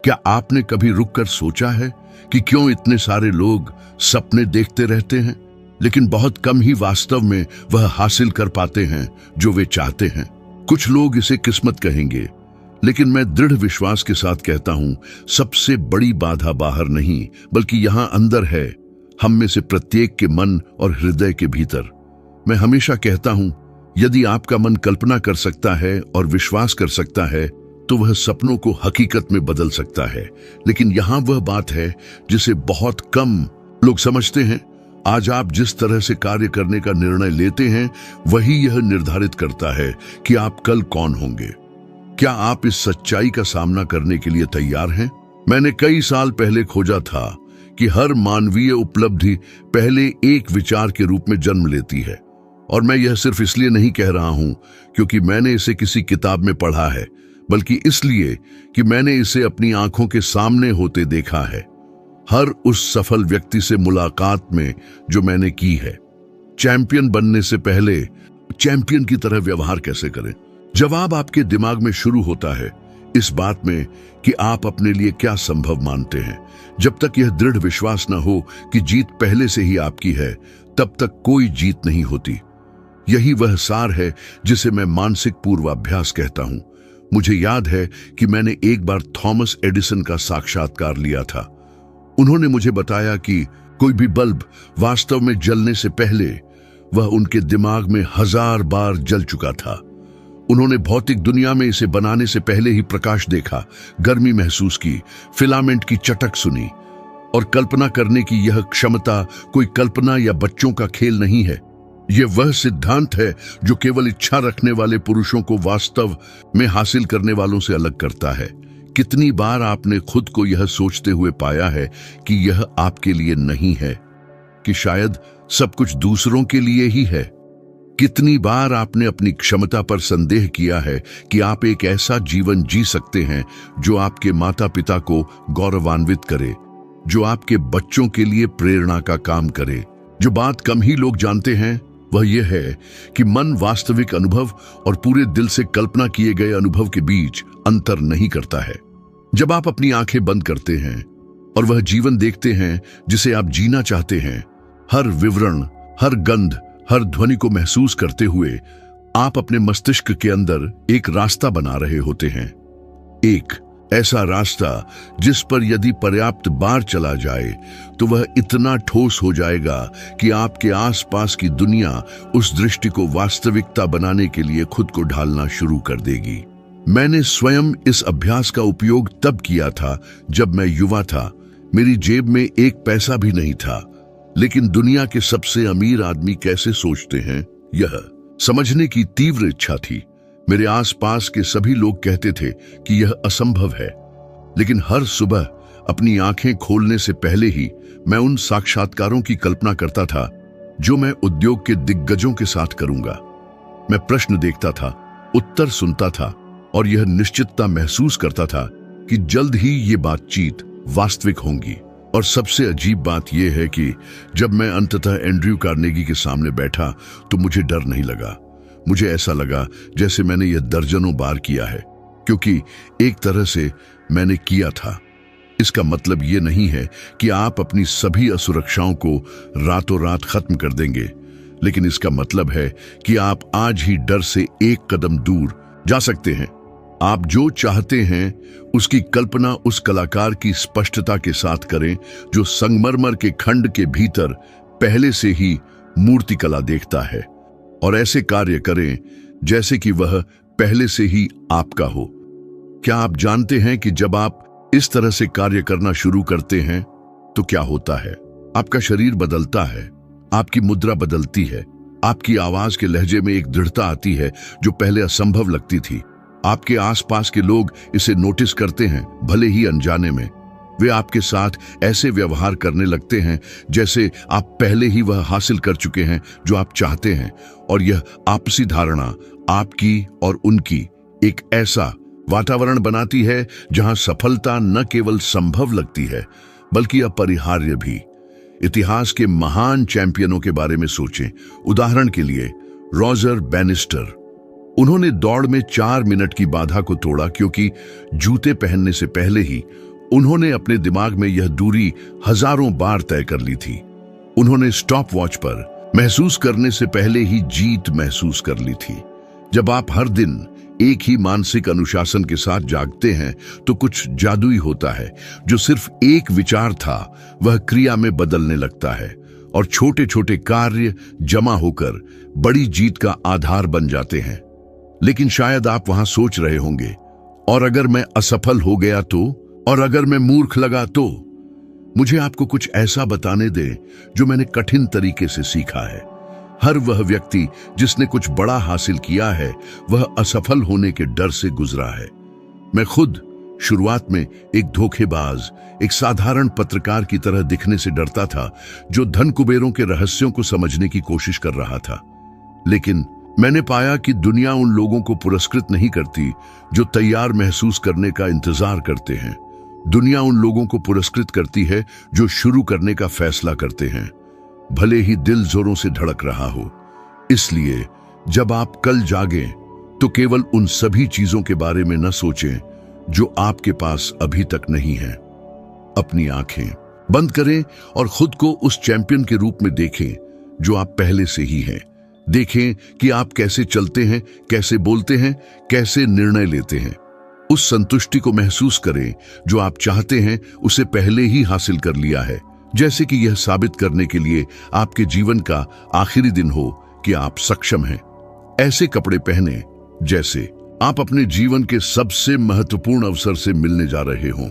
क्या आपने कभी रुककर सोचा है कि क्यों इतने सारे लोग सपने देखते रहते हैं, लेकिन बहुत कम ही वास्तव में वह हासिल कर पाते हैं जो वे चाहते हैं? कुछ लोग इसे किस्मत कहेंगे, लेकिन मैं दृढ़ विश्वास के साथ कहता हूं, सबसे बड़ी बाधा बाहर नहीं बल्कि यहां अंदर है, हम में से प्रत्येक के मन और हृदय के भीतर। मैं हमेशा कहता हूं, यदि आपका मन कल्पना कर सकता है और विश्वास कर सकता है तो वह सपनों को हकीकत में बदल सकता है। लेकिन यहां वह बात है जिसे बहुत कम लोग समझते हैं। आज आप जिस तरह से कार्य करने का निर्णय लेते हैं वही यह निर्धारित करता है कि आप कल कौन होंगे। क्या आप इस सच्चाई का सामना करने के लिए तैयार हैं? मैंने कई साल पहले खोजा था कि हर मानवीय उपलब्धि पहले एक विचार के रूप में जन्म लेती है, और मैं यह सिर्फ इसलिए नहीं कह रहा हूं क्योंकि मैंने इसे किसी किताब में पढ़ा है, बल्कि इसलिए कि मैंने इसे अपनी आंखों के सामने होते देखा है, हर उस सफल व्यक्ति से मुलाकात में जो मैंने की है। चैंपियन बनने से पहले चैंपियन की तरह व्यवहार कैसे करें? जवाब आपके दिमाग में शुरू होता है इस बात में कि आप अपने लिए क्या संभव मानते हैं। जब तक यह दृढ़ विश्वास न हो कि जीत पहले से ही आपकी है, तब तक कोई जीत नहीं होती। यही वह सार है जिसे मैं मानसिक पूर्वाभ्यास कहता हूं। मुझे याद है कि मैंने एक बार थॉमस एडिसन का साक्षात्कार लिया था। उन्होंने मुझे बताया कि कोई भी बल्ब वास्तव में जलने से पहले वह उनके दिमाग में 1000 बार जल चुका था। उन्होंने भौतिक दुनिया में इसे बनाने से पहले ही प्रकाश देखा, गर्मी महसूस की, फिलामेंट की चटक सुनी, और कल्पना करने की यह क्षमता कोई कल्पना या बच्चों का खेल नहीं है। यह वह सिद्धांत है जो केवल इच्छा रखने वाले पुरुषों को वास्तव में हासिल करने वालों से अलग करता है। कितनी बार आपने खुद को यह सोचते हुए पाया है कि यह आपके लिए नहीं है, कि शायद सब कुछ दूसरों के लिए ही है? कितनी बार आपने अपनी क्षमता पर संदेह किया है कि आप एक ऐसा जीवन जी सकते हैं जो आपके माता पिता को गौरवान्वित करे, जो आपके बच्चों के लिए प्रेरणा का काम करे? जो बात कम ही लोग जानते हैं वह यह है कि मन वास्तविक अनुभव और पूरे दिल से कल्पना किए गए अनुभव के बीच अंतर नहीं करता है। जब आप अपनी आंखें बंद करते हैं और वह जीवन देखते हैं जिसे आप जीना चाहते हैं, हर विवरण, हर गंध, हर ध्वनि को महसूस करते हुए आप अपने मस्तिष्क के अंदर एक रास्ता बना रहे होते हैं। एक ऐसा रास्ता जिस पर यदि पर्याप्त बार चला जाए तो वह इतना ठोस हो जाएगा कि आपके आसपास की दुनिया उस दृष्टि को वास्तविकता बनाने के लिए खुद को ढालना शुरू कर देगी। मैंने स्वयं इस अभ्यास का उपयोग तब किया था जब मैं युवा था। मेरी जेब में एक पैसा भी नहीं था, लेकिन दुनिया के सबसे अमीर आदमी कैसे सोचते हैं, यह समझने की तीव्र इच्छा थी। मेरे आसपास के सभी लोग कहते थे कि यह असंभव है, लेकिन हर सुबह अपनी आंखें खोलने से पहले ही मैं उन साक्षात्कारों की कल्पना करता था जो मैं उद्योग के दिग्गजों के साथ करूंगा। मैं प्रश्न देखता था, उत्तर सुनता था, और यह निश्चितता महसूस करता था कि जल्द ही ये बातचीत वास्तविक होंगी। और सबसे अजीब बात यह है कि जब मैं अंततः एंड्रयू कार्नेगी के सामने बैठा तो मुझे डर नहीं लगा। मुझे ऐसा लगा जैसे मैंने यह दर्जनों बार किया है, क्योंकि एक तरह से मैंने किया था। इसका मतलब यह नहीं है कि आप अपनी सभी असुरक्षाओं को रातों रात खत्म कर देंगे, लेकिन इसका मतलब है कि आप आज ही डर से एक कदम दूर जा सकते हैं। आप जो चाहते हैं उसकी कल्पना उस कलाकार की स्पष्टता के साथ करें जो संगमरमर के खंड के भीतर पहले से ही मूर्तिकला देखता है, और ऐसे कार्य करें जैसे कि वह पहले से ही आपका हो। क्या आप जानते हैं कि जब आप इस तरह से कार्य करना शुरू करते हैं तो क्या होता है? आपका शरीर बदलता है, आपकी मुद्रा बदलती है, आपकी आवाज के लहजे में एक दृढ़ता आती है जो पहले असंभव लगती थी। आपके आसपास के लोग इसे नोटिस करते हैं, भले ही अनजाने में। वे आपके साथ ऐसे व्यवहार करने लगते हैं जैसे आप पहले ही वह हासिल कर चुके हैं जो आप चाहते हैं, और यह आपसी धारणा आपकी और उनकी एक ऐसा वातावरण बनाती है जहां सफलता न केवल संभव लगती है बल्कि अपरिहार्य भी। इतिहास के महान चैंपियनों के बारे में सोचें। उदाहरण के लिए रॉजर बैनिस्टर, उन्होंने दौड़ में 4 मिनट की बाधा को तोड़ा क्योंकि जूते पहनने से पहले ही उन्होंने अपने दिमाग में यह दूरी हजारों बार तय कर ली थी। उन्होंने स्टॉप वॉच पर महसूस करने से पहले ही जीत महसूस कर ली थी। जब आप हर दिन एक ही मानसिक अनुशासन के साथ जागते हैं तो कुछ जादुई होता है। जो सिर्फ एक विचार था वह क्रिया में बदलने लगता है और छोटे छोटे कार्य जमा होकर बड़ी जीत का आधार बन जाते हैं। लेकिन शायद आप वहां सोच रहे होंगे, और अगर मैं असफल हो गया तो, और अगर मैं मूर्ख लगा तो? मुझे आपको कुछ ऐसा बताने दें जो मैंने कठिन तरीके से सीखा है। हर वह व्यक्ति जिसने कुछ बड़ा हासिल किया है वह असफल होने के डर से गुजरा है। मैं खुद शुरुआत में एक धोखेबाज, एक साधारण पत्रकार की तरह दिखने से डरता था जो धन कुबेरों के रहस्यों को समझने की कोशिश कर रहा था। लेकिन मैंने पाया कि दुनिया उन लोगों को पुरस्कृत नहीं करती जो तैयार महसूस करने का इंतजार करते हैं। दुनिया उन लोगों को पुरस्कृत करती है जो शुरू करने का फैसला करते हैं, भले ही दिल जोरों से धड़क रहा हो। इसलिए जब आप कल जागें तो केवल उन सभी चीजों के बारे में न सोचें जो आपके पास अभी तक नहीं है। अपनी आंखें बंद करें और खुद को उस चैंपियन के रूप में देखें जो आप पहले से ही हैं। देखें कि आप कैसे चलते हैं, कैसे बोलते हैं, कैसे निर्णय लेते हैं। उस संतुष्टि को महसूस करें जो आप चाहते हैं उसे पहले ही हासिल कर लिया है, जैसे कि यह साबित करने के लिए आपके जीवन का आखिरी दिन हो कि आप सक्षम हैं। ऐसे कपड़े पहने जैसे आप अपने जीवन के सबसे महत्वपूर्ण अवसर से मिलने जा रहे हों।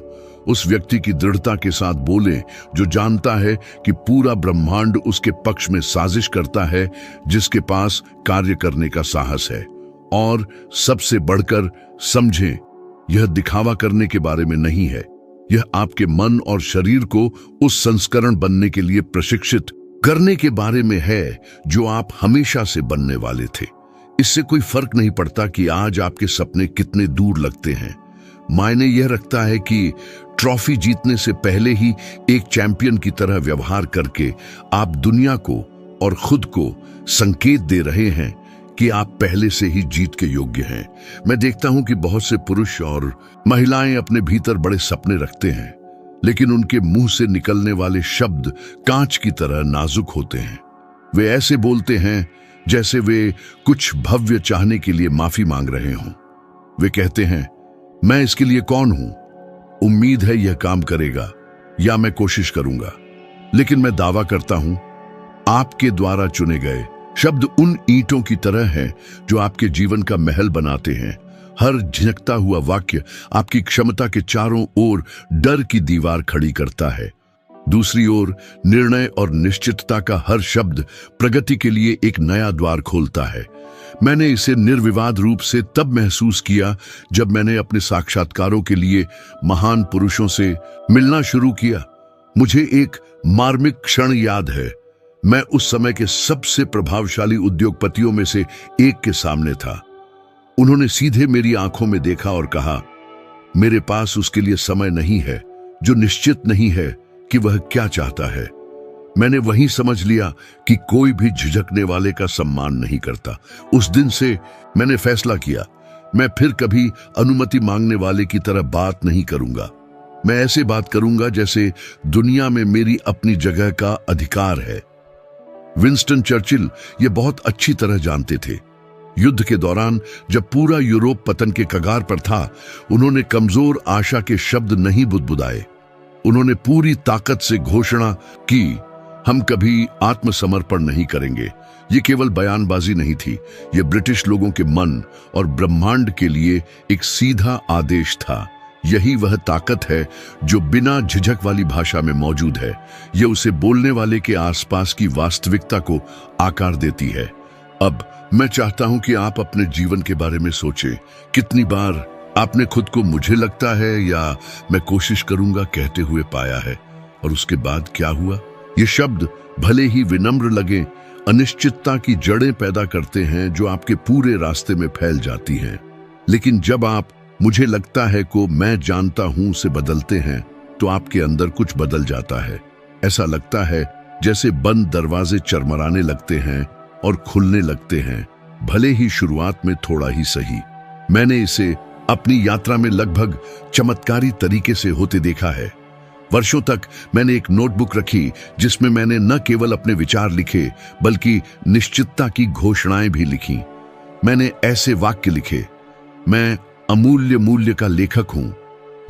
उस व्यक्ति की दृढ़ता के साथ बोलें जो जानता है कि पूरा ब्रह्मांड उसके पक्ष में साजिश करता है, जिसके पास कार्य करने का साहस है। और सबसे बढ़कर समझें, यह दिखावा करने के बारे में नहीं है, यह आपके मन और शरीर को उस संस्करण बनने के लिए प्रशिक्षित करने के बारे में है जो आप हमेशा से बनने वाले थे। इससे कोई फर्क नहीं पड़ता कि आज आपके सपने कितने दूर लगते हैं। मायने यह रखता है कि ट्रॉफी जीतने से पहले ही एक चैंपियन की तरह व्यवहार करके आप दुनिया को और खुद को संकेत दे रहे हैं कि आप पहले से ही जीत के योग्य हैं। मैं देखता हूं कि बहुत से पुरुष और महिलाएं अपने भीतर बड़े सपने रखते हैं, लेकिन उनके मुंह से निकलने वाले शब्द कांच की तरह नाजुक होते हैं। वे ऐसे बोलते हैं जैसे वे कुछ भव्य चाहने के लिए माफी मांग रहे हों। वे कहते हैं, मैं इसके लिए कौन हूं? उम्मीद है यह काम करेगा, या मैं कोशिश करूंगा। लेकिन मैं दावा करता हूं, आपके द्वारा चुने गए शब्द उन ईंटों की तरह हैं जो आपके जीवन का महल बनाते हैं। हर झिनकता हुआ वाक्य आपकी क्षमता के चारों ओर डर की दीवार खड़ी करता है। दूसरी ओर निर्णय और निश्चितता का हर शब्द प्रगति के लिए एक नया द्वार खोलता है। मैंने इसे निर्विवाद रूप से तब महसूस किया जब मैंने अपने साक्षात्कारों के लिए महान पुरुषों से मिलना शुरू किया। मुझे एक मार्मिक क्षण याद है। मैं उस समय के सबसे प्रभावशाली उद्योगपतियों में से एक के सामने था। उन्होंने सीधे मेरी आंखों में देखा और कहा, मेरे पास उसके लिए समय नहीं है जो निश्चित नहीं है कि वह क्या चाहता है। मैंने वहीं समझ लिया कि कोई भी झिझकने वाले का सम्मान नहीं करता। उस दिन से मैंने फैसला किया, मैं फिर कभी अनुमति मांगने वाले की तरह बात नहीं करूंगा। मैं ऐसे बात करूंगा जैसे दुनिया में मेरी अपनी जगह का अधिकार है। विंस्टन चर्चिल ये बहुत अच्छी तरह जानते थे। युद्ध के दौरान जब पूरा यूरोप पतन के कगार पर था, उन्होंने कमजोर आशा के शब्द नहीं बुदबुदाए। उन्होंने पूरी ताकत से घोषणा की, हम कभी आत्मसमर्पण नहीं करेंगे। ये केवल बयानबाजी नहीं थी, ये ब्रिटिश लोगों के मन और ब्रह्मांड के लिए एक सीधा आदेश था। यही वह ताकत है जो बिना झिझक वाली भाषा में मौजूद है। यह उसे बोलने वाले के आसपास की वास्तविकता को आकार देती है। अब मैं चाहता हूं कि आप अपने जीवन के बारे में सोचें। कितनी बार आपने खुद को मुझे लगता है या मैं कोशिश करूंगा कहते हुए पाया है, और उसके बाद क्या हुआ? ये शब्द भले ही विनम्र लगे, अनिश्चितता की जड़ें पैदा करते हैं जो आपके पूरे रास्ते में फैल जाती हैं। लेकिन जब आप मुझे लगता है को मैं जानता हूं से बदलते हैं तो आपके अंदर कुछ बदल जाता है। ऐसा लगता है जैसे बंद दरवाजे चरमराने लगते हैं और खुलने लगते हैं, भले ही शुरुआत में थोड़ा ही सही। मैंने इसे अपनी यात्रा में लगभग चमत्कारी तरीके से होते देखा है। वर्षों तक मैंने एक नोटबुक रखी जिसमें मैंने न केवल अपने विचार लिखे बल्कि निश्चितता की घोषणाएं भी लिखी। मैंने ऐसे वाक्य लिखे, मैं अमूल्य मूल्य का लेखक हूं,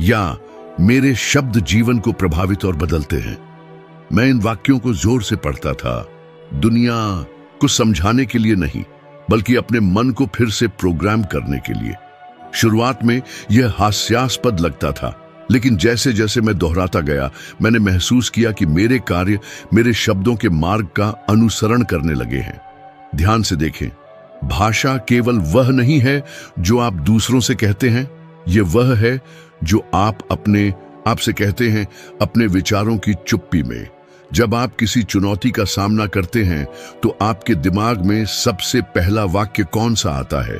या मेरे शब्द जीवन को प्रभावित और बदलते हैं। मैं इन वाक्यों को जोर से पढ़ता था, दुनिया को समझाने के लिए नहीं बल्कि अपने मन को फिर से प्रोग्राम करने के लिए। शुरुआत में यह हास्यास्पद लगता था, लेकिन जैसे जैसे मैं दोहराता गया मैंने महसूस किया कि मेरे कार्य मेरे शब्दों के मार्ग का अनुसरण करने लगे हैं। ध्यान से देखें, भाषा केवल वह नहीं है जो आप दूसरों से कहते हैं, यह वह है जो आप अपने आप से कहते हैं अपने विचारों की चुप्पी में। जब आप किसी चुनौती का सामना करते हैं तो आपके दिमाग में सबसे पहला वाक्य कौन सा आता है?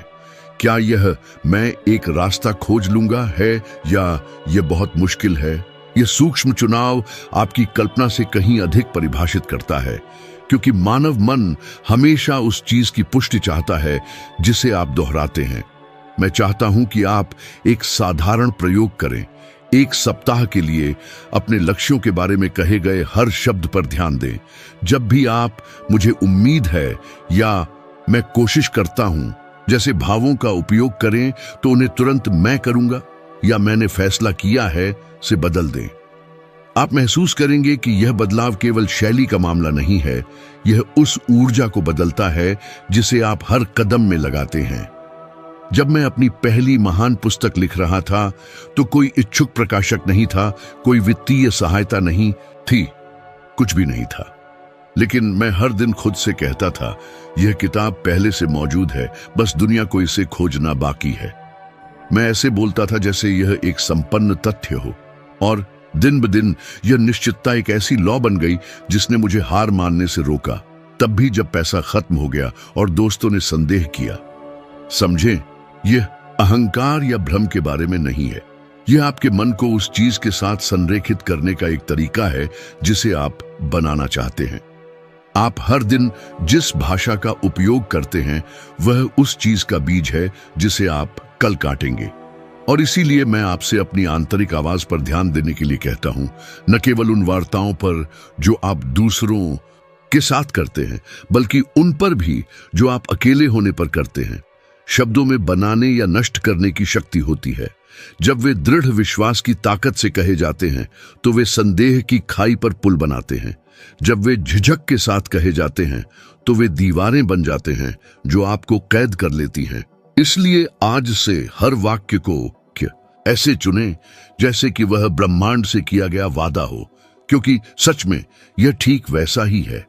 क्या यह मैं एक रास्ता खोज लूंगा है, या यह बहुत मुश्किल है? यह सूक्ष्म चुनाव आपकी कल्पना से कहीं अधिक परिभाषित करता है, क्योंकि मानव मन हमेशा उस चीज की पुष्टि चाहता है जिसे आप दोहराते हैं। मैं चाहता हूं कि आप एक साधारण प्रयोग करें। एक सप्ताह के लिए अपने लक्ष्यों के बारे में कहे गए हर शब्द पर ध्यान दें। जब भी आप मुझे उम्मीद है या मैं कोशिश करता हूं जैसे भावों का उपयोग करें, तो उन्हें तुरंत मैं करूंगा या मैंने फैसला किया है से बदल दें। आप महसूस करेंगे कि यह बदलाव केवल शैली का मामला नहीं है, यह उस ऊर्जा को बदलता है जिसे आप हर कदम में लगाते हैं। जब मैं अपनी पहली महान पुस्तक लिख रहा था तो कोई इच्छुक प्रकाशक नहीं था, कोई वित्तीय सहायता नहीं थी, कुछ भी नहीं था। लेकिन मैं हर दिन खुद से कहता था, यह किताब पहले से मौजूद है, बस दुनिया को इसे खोजना बाकी है। मैं ऐसे बोलता था जैसे यह एक संपन्न तथ्य हो, और दिन ब दिन यह निश्चितता एक ऐसी लौ बन गई जिसने मुझे हार मानने से रोका, तब भी जब पैसा खत्म हो गया और दोस्तों ने संदेह किया। समझें, यह अहंकार या भ्रम के बारे में नहीं है, यह आपके मन को उस चीज के साथ संरेखित करने का एक तरीका है जिसे आप बनाना चाहते हैं। आप हर दिन जिस भाषा का उपयोग करते हैं वह उस चीज का बीज है जिसे आप कल काटेंगे। और इसीलिए मैं आपसे अपनी आंतरिक आवाज पर ध्यान देने के लिए कहता हूं, न केवल उन वार्ताओं पर जो आप दूसरों के साथ करते हैं, बल्कि उन पर भी जो आप अकेले होने पर करते हैं। शब्दों में बनाने या नष्ट करने की शक्ति होती है। जब वे दृढ़ विश्वास की ताकत से कहे जाते हैं तो वे संदेह की खाई पर पुल बनाते हैं। जब वे झिझक के साथ कहे जाते हैं तो वे दीवारें बन जाते हैं जो आपको कैद कर लेती हैं। इसलिए आज से हर वाक्य को ऐसे चुनें जैसे कि वह ब्रह्मांड से किया गया वादा हो, क्योंकि सच में यह ठीक वैसा ही है।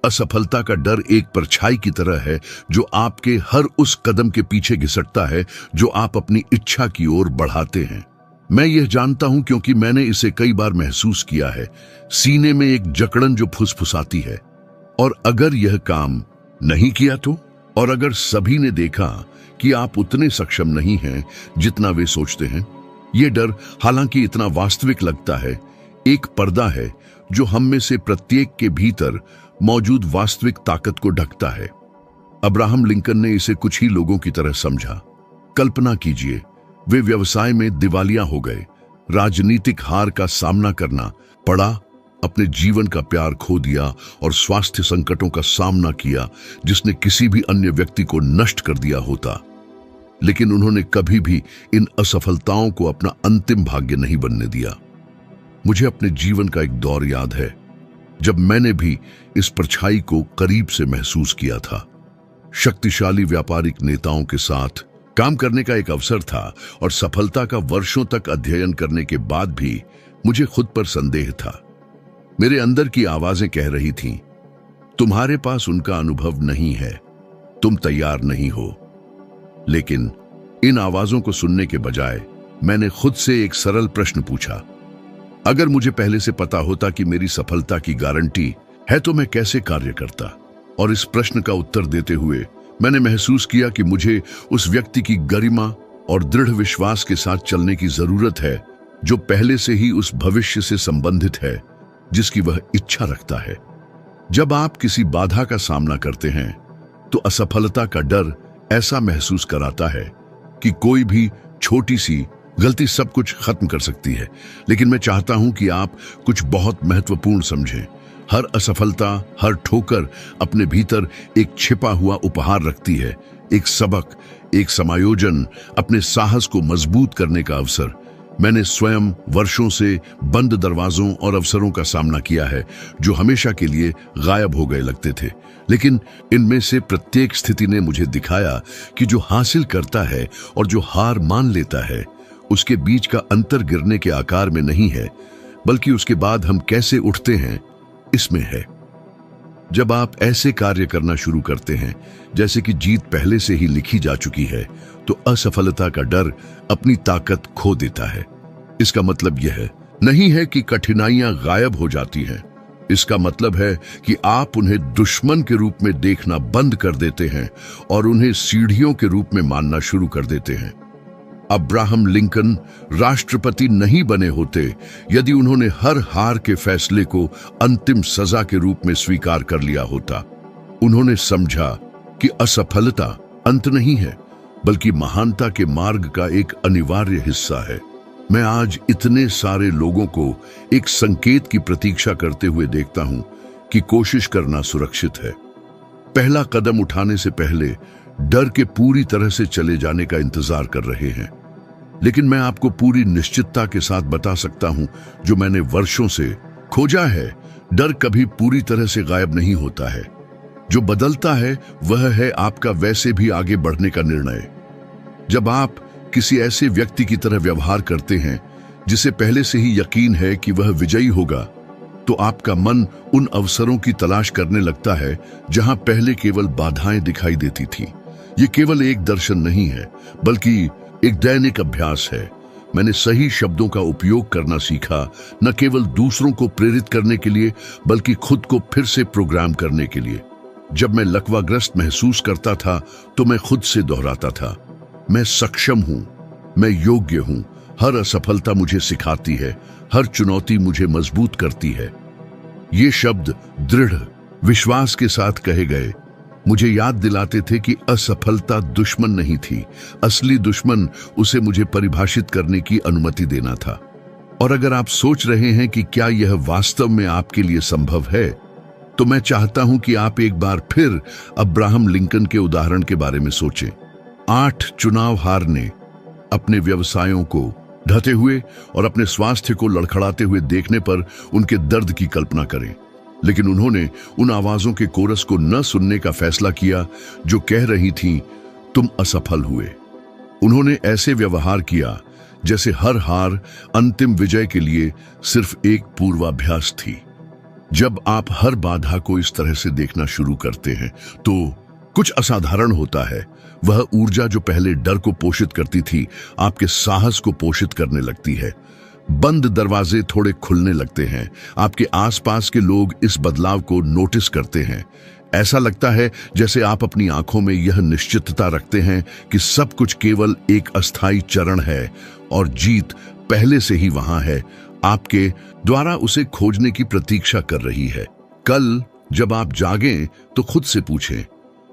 असफलता का डर एक परछाई की तरह है जो आपके हर उस कदम के पीछे घिसटता है जो आप अपनी इच्छा की ओर बढ़ाते हैं। मैं यह जानता हूं क्योंकि मैंने इसे कई बार महसूस किया है। सीने में एक जकड़न जो फुसफुसाती है, और अगर यह काम नहीं किया तो, और अगर सभी ने देखा कि आप उतने सक्षम नहीं हैं जितना वे सोचते हैं। यह डर, हालांकि इतना वास्तविक लगता है, एक पर्दा है जो हम में से प्रत्येक के भीतर मौजूद वास्तविक ताकत को ढकता है। अब्राहम लिंकन ने इसे कुछ ही लोगों की तरह समझा। कल्पना कीजिए, वे व्यवसाय में दिवालिया हो गए, राजनीतिक हार का सामना करना पड़ा, अपने जीवन का प्यार खो दिया और स्वास्थ्य संकटों का सामना किया जिसने किसी भी अन्य व्यक्ति को नष्ट कर दिया होता। लेकिन उन्होंने कभी भी इन असफलताओं को अपना अंतिम भाग्य नहीं बनने दिया। मुझे अपने जीवन का एक दौर याद है जब मैंने भी इस परछाई को करीब से महसूस किया था। शक्तिशाली व्यापारिक नेताओं के साथ काम करने का एक अवसर था और सफलता का वर्षों तक अध्ययन करने के बाद भी मुझे खुद पर संदेह था। मेरे अंदर की आवाजें कह रही थीं, तुम्हारे पास उनका अनुभव नहीं है, तुम तैयार नहीं हो। लेकिन इन आवाजों को सुनने के बजाय मैंने खुद से एक सरल प्रश्न पूछा, अगर मुझे पहले से पता होता कि मेरी सफलता की गारंटी है तो मैं कैसे कार्य करता? और इस प्रश्न का उत्तर देते हुए मैंने महसूस किया कि मुझे उस व्यक्ति की गरिमा और दृढ़ विश्वास के साथ चलने की जरूरत है जो पहले से ही उस भविष्य से संबंधित है जिसकी वह इच्छा रखता है। जब आप किसी बाधा का सामना करते हैं तो असफलता का डर ऐसा महसूस कराता है कि कोई भी छोटी सी गलती सब कुछ खत्म कर सकती है, लेकिन मैं चाहता हूं कि आप कुछ बहुत महत्वपूर्ण समझें। हर असफलता, हर ठोकर अपने भीतर एक छिपा हुआ उपहार रखती है, एक सबक, एक समायोजन, अपने साहस को मजबूत करने का अवसर। मैंने स्वयं वर्षों से बंद दरवाजों और अवसरों का सामना किया है जो हमेशा के लिए गायब हो गए लगते थे, लेकिन इनमें से प्रत्येक स्थिति ने मुझे दिखाया कि जो हासिल करता है और जो हार मान लेता है, उसके बीच का अंतर गिरने के आकार में नहीं है, बल्कि उसके बाद हम कैसे उठते हैं इसमें है। जब आप ऐसे कार्य करना शुरू करते हैं जैसे कि जीत पहले से ही लिखी जा चुकी है, तो असफलता का डर अपनी ताकत खो देता है। इसका मतलब यह नहीं है कि कठिनाइयां गायब हो जाती हैं। इसका मतलब है कि आप उन्हें दुश्मन के रूप में देखना बंद कर देते हैं और उन्हें सीढ़ियों के रूप में मानना शुरू कर देते हैं। अब्राहम लिंकन राष्ट्रपति नहीं बने होते यदि उन्होंने हर हार के फैसले को अंतिम सजा के रूप में स्वीकार कर लिया होता। उन्होंने समझा कि असफलता अंत नहीं है, बल्कि महानता के मार्ग का एक अनिवार्य हिस्सा है। मैं आज इतने सारे लोगों को एक संकेत की प्रतीक्षा करते हुए देखता हूं कि कोशिश करना सुरक्षित है। पहला कदम उठाने से पहले डर के पूरी तरह से चले जाने का इंतजार कर रहे हैं। लेकिन मैं आपको पूरी निश्चितता के साथ बता सकता हूं, जो मैंने वर्षों से खोजा है, डर कभी पूरी तरह से गायब नहीं होता है। जो बदलता है वह है आपका वैसे भी आगे बढ़ने का निर्णय। जब आप किसी ऐसे व्यक्ति की तरह व्यवहार करते हैं जिसे पहले से ही यकीन है कि वह विजयी होगा, तो आपका मन उन अवसरों की तलाश करने लगता है जहां पहले केवल बाधाएं दिखाई देती थी। ये केवल एक दर्शन नहीं है, बल्कि एक दैनिक अभ्यास है। मैंने सही शब्दों का उपयोग करना सीखा, न केवल दूसरों को प्रेरित करने के लिए, बल्कि खुद को फिर से प्रोग्राम करने के लिए। जब मैं लकवाग्रस्त महसूस करता था तो मैं खुद से दोहराता था, मैं सक्षम हूं, मैं योग्य हूं। हर असफलता मुझे सिखाती है, हर चुनौती मुझे मजबूत करती है। ये शब्द दृढ़ विश्वास के साथ कहे गए मुझे याद दिलाते थे कि असफलता दुश्मन नहीं थी। असली दुश्मन उसे मुझे परिभाषित करने की अनुमति देना था। और अगर आप सोच रहे हैं कि क्या यह वास्तव में आपके लिए संभव है, तो मैं चाहता हूं कि आप एक बार फिर अब्राहम लिंकन के उदाहरण के बारे में सोचें। 8 चुनाव हारने, अपने व्यवसायों को ढहते हुए और अपने स्वास्थ्य को लड़खड़ाते हुए देखने पर उनके दर्द की कल्पना करें। लेकिन उन्होंने उन आवाजों के कोरस को न सुनने का फैसला किया जो कह रही थीं, तुम असफल हुए। उन्होंने ऐसे व्यवहार किया जैसे हर हार अंतिम विजय के लिए सिर्फ एक पूर्वाभ्यास थी। जब आप हर बाधा को इस तरह से देखना शुरू करते हैं, तो कुछ असाधारण होता है। वह ऊर्जा जो पहले डर को पोषित करती थी, आपके साहस को पोषित करने लगती है। बंद दरवाजे थोड़े खुलने लगते हैं। आपके आसपास के लोग इस बदलाव को नोटिस करते हैं। ऐसा लगता है जैसे आप अपनी आंखों में यह निश्चितता रखते हैं कि सब कुछ केवल एक अस्थायी चरण है और जीत पहले से ही वहां है, आपके द्वारा उसे खोजने की प्रतीक्षा कर रही है। कल जब आप जागें तो खुद से पूछें,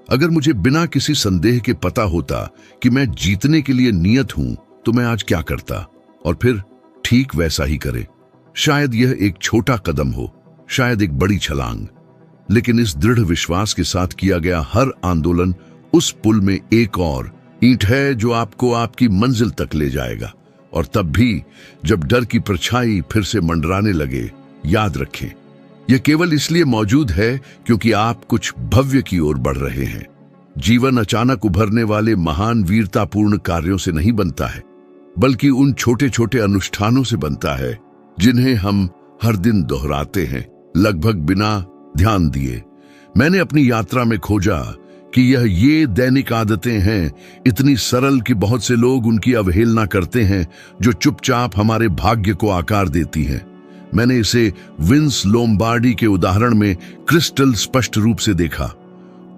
अगर मुझे बिना किसी संदेह के पता होता कि मैं जीतने के लिए नियत हूं, तो मैं आज क्या करता? और फिर ठीक वैसा ही करें। शायद यह एक छोटा कदम हो, शायद एक बड़ी छलांग, लेकिन इस दृढ़ विश्वास के साथ किया गया हर आंदोलन उस पुल में एक और ईंट है जो आपको आपकी मंजिल तक ले जाएगा। और तब भी जब डर की परछाई फिर से मंडराने लगे, याद रखें, यह केवल इसलिए मौजूद है क्योंकि आप कुछ भव्य की ओर बढ़ रहे हैं। जीवन अचानक उभरने वाले महान वीरतापूर्ण कार्यों से नहीं बनता है, बल्कि उन छोटे छोटे अनुष्ठानों से बनता है जिन्हें हम हर दिन दोहराते हैं, लगभग बिना ध्यान दिए। मैंने अपनी यात्रा में खोजा कि ये दैनिक आदतें हैं, इतनी सरल कि बहुत से लोग उनकी अवहेलना करते हैं, जो चुपचाप हमारे भाग्य को आकार देती हैं। मैंने इसे विंस लोम्बार्डी के उदाहरण में क्रिस्टल स्पष्ट रूप से देखा।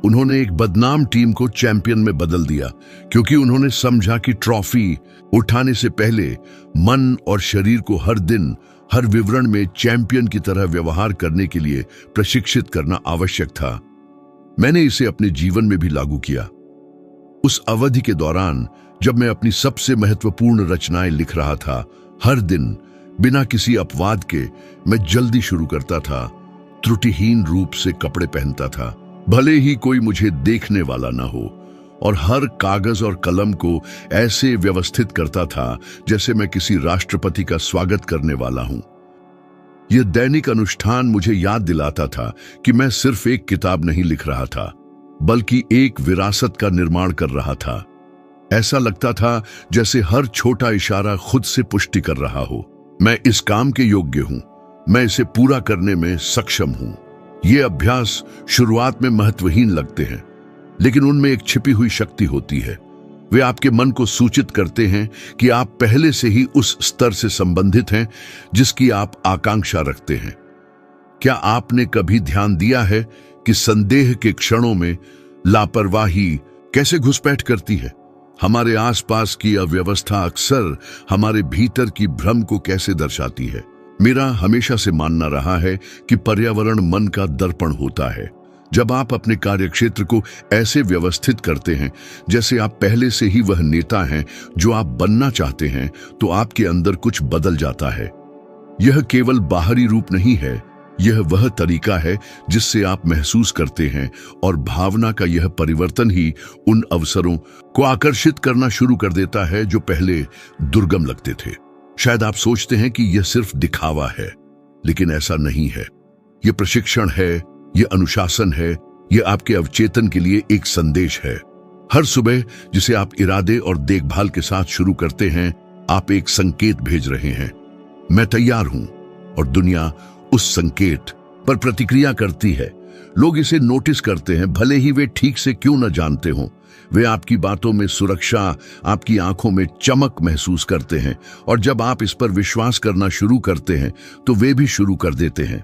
उन्होंने एक बदनाम टीम को चैंपियन में बदल दिया क्योंकि उन्होंने समझा कि ट्रॉफी उठाने से पहले मन और शरीर को हर दिन हर विवरण में चैंपियन की तरह व्यवहार करने के लिए प्रशिक्षित करना आवश्यक था। मैंने इसे अपने जीवन में भी लागू किया। उस अवधि के दौरान जब मैं अपनी सबसे महत्वपूर्ण रचनाएं लिख रहा था, हर दिन बिना किसी अपवाद के मैं जल्दी शुरू करता था, त्रुटिहीन रूप से कपड़े पहनता था, भले ही कोई मुझे देखने वाला ना हो, और हर कागज और कलम को ऐसे व्यवस्थित करता था जैसे मैं किसी राष्ट्रपति का स्वागत करने वाला हूं। यह दैनिक अनुष्ठान मुझे याद दिलाता था कि मैं सिर्फ एक किताब नहीं लिख रहा था, बल्कि एक विरासत का निर्माण कर रहा था। ऐसा लगता था जैसे हर छोटा इशारा खुद से पुष्टि कर रहा हो, मैं इस काम के योग्य हूं, मैं इसे पूरा करने में सक्षम हूं। ये अभ्यास शुरुआत में महत्वहीन लगते हैं, लेकिन उनमें एक छिपी हुई शक्ति होती है। वे आपके मन को सूचित करते हैं कि आप पहले से ही उस स्तर से संबंधित हैं जिसकी आप आकांक्षा रखते हैं। क्या आपने कभी ध्यान दिया है कि संदेह के क्षणों में लापरवाही कैसे घुसपैठ करती है? हमारे आसपास की अव्यवस्था अक्सर हमारे भीतर की भ्रम को कैसे दर्शाती है। मेरा हमेशा से मानना रहा है कि पर्यावरण मन का दर्पण होता है। जब आप अपने कार्यक्षेत्र को ऐसे व्यवस्थित करते हैं जैसे आप पहले से ही वह नेता हैं जो आप बनना चाहते हैं, तो आपके अंदर कुछ बदल जाता है। यह केवल बाहरी रूप नहीं है, यह वह तरीका है जिससे आप महसूस करते हैं, और भावना का यह परिवर्तन ही उन अवसरों को आकर्षित करना शुरू कर देता है जो पहले दुर्गम लगते थे। शायद आप सोचते हैं कि यह सिर्फ दिखावा है, लेकिन ऐसा नहीं है। यह प्रशिक्षण है, यह अनुशासन है, यह आपके अवचेतन के लिए एक संदेश है। हर सुबह जिसे आप इरादे और देखभाल के साथ शुरू करते हैं, आप एक संकेत भेज रहे हैं, मैं तैयार हूं, और दुनिया उस संकेत पर प्रतिक्रिया करती है। लोग इसे नोटिस करते हैं, भले ही वे ठीक से क्यों न जानते हों। वे आपकी बातों में सुरक्षा, आपकी आंखों में चमक महसूस करते हैं, और जब आप इस पर विश्वास करना शुरू करते हैं तो वे भी शुरू कर देते हैं।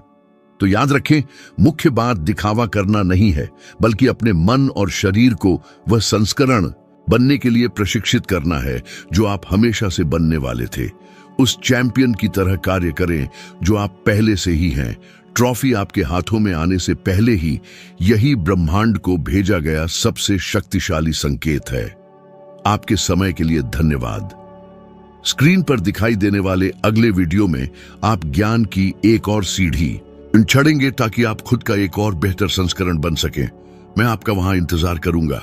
तो याद रखें, मुख्य बात दिखावा करना नहीं है, बल्कि अपने मन और शरीर को वह संस्करण बनने के लिए प्रशिक्षित करना है जो आप हमेशा से बनने वाले थे। उस चैंपियन की तरह कार्य करें जो आप पहले से ही हैं। ट्रॉफी आपके हाथों में आने से पहले ही यही ब्रह्मांड को भेजा गया सबसे शक्तिशाली संकेत है। आपके समय के लिए धन्यवाद। स्क्रीन पर दिखाई देने वाले अगले वीडियो में आप ज्ञान की एक और सीढ़ी चढ़ेंगे ताकि आप खुद का एक और बेहतर संस्करण बन सकें। मैं आपका वहां इंतजार करूंगा।